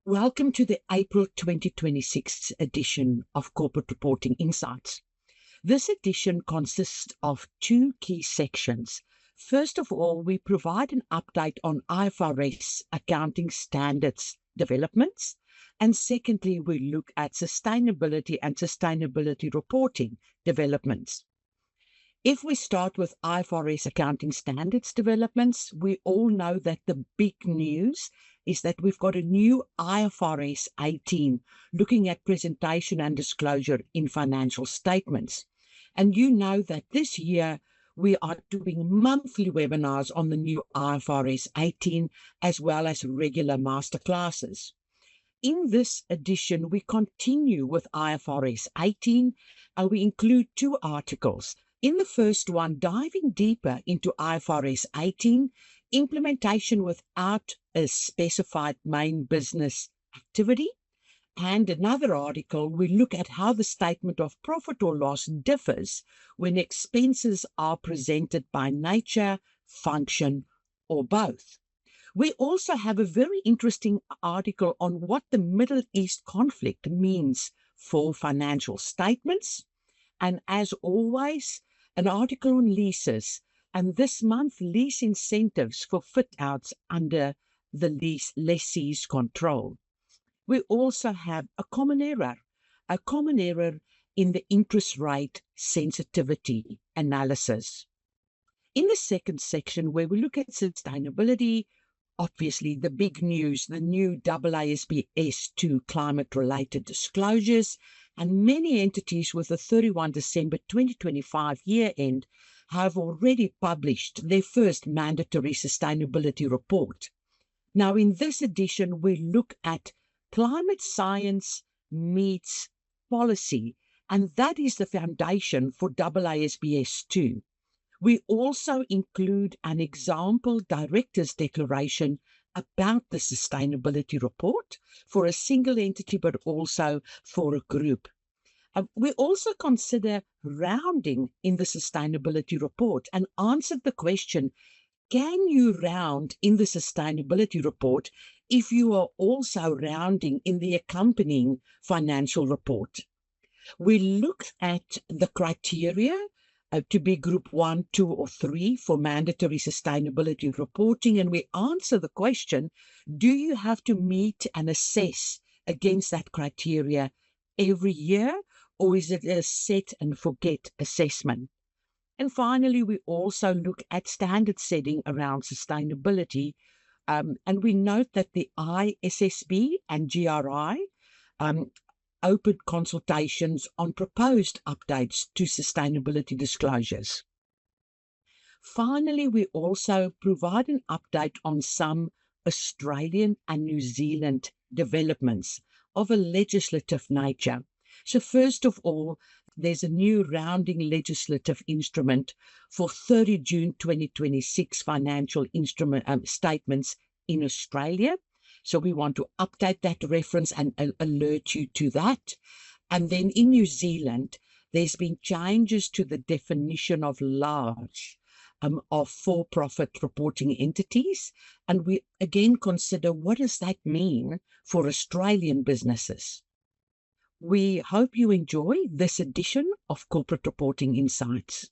Welcome to the April 2026 edition of Corporate Reporting Insights. This edition consists of two key sections. First of all, we provide an update on IFRS Accounting Standards developments. And secondly, we look at sustainability and sustainability reporting developments. If we start with IFRS Accounting Standards developments, we all know that the big news is that we've got a new IFRS 18 looking at presentation and disclosure in financial statements. And you know that this year we are doing monthly webinars on the new IFRS 18 as well as regular masterclasses. In this edition, we continue with IFRS 18 and we include two articles. In the first one, diving deeper into IFRS 18, implementation without a specified main business activity. And another article, we look at how the statement of profit or loss differs when expenses are presented by nature, function, or both. We also have a very interesting article on what the Middle East conflict means for financial statements. And as always, an article on leases, and this month, lease incentives for fit-outs under the lessee's control. We also have a common error in the interest rate sensitivity analysis. In the second section, where we look at sustainability, obviously the big news, the new AASB 2 climate-related disclosures, and many entities with the 31 December 2025 year end have already published their first mandatory sustainability report. Now, in this edition, we look at climate science meets policy, and that is the foundation for AASB 2. We also include an example director's declaration about the sustainability report for a single entity, but also for a group. We also consider rounding in the sustainability report and answered the question, can you round in the sustainability report if you are also rounding in the accompanying financial report? We look at the criteria to be group 1, 2, or 3 for mandatory sustainability reporting, and we answer the question, do you have to meet and assess against that criteria every year, or is it a set and forget assessment? And finally, we also look at standard setting around sustainability, and we note that the ISSB and GRI open consultations on proposed updates to sustainability disclosures. Finally, we also provide an update on some Australian and New Zealand developments of a legislative nature. So first of all, there's a new rounding legislative instrument for 30 June 2026 financial instrument statements in Australia. So we want to update that reference and alert you to that. And then in New Zealand, there's been changes to the definition of large of for-profit reporting entities. And we again consider what does that mean for Australian businesses. We hope you enjoy this edition of Corporate Reporting Insights.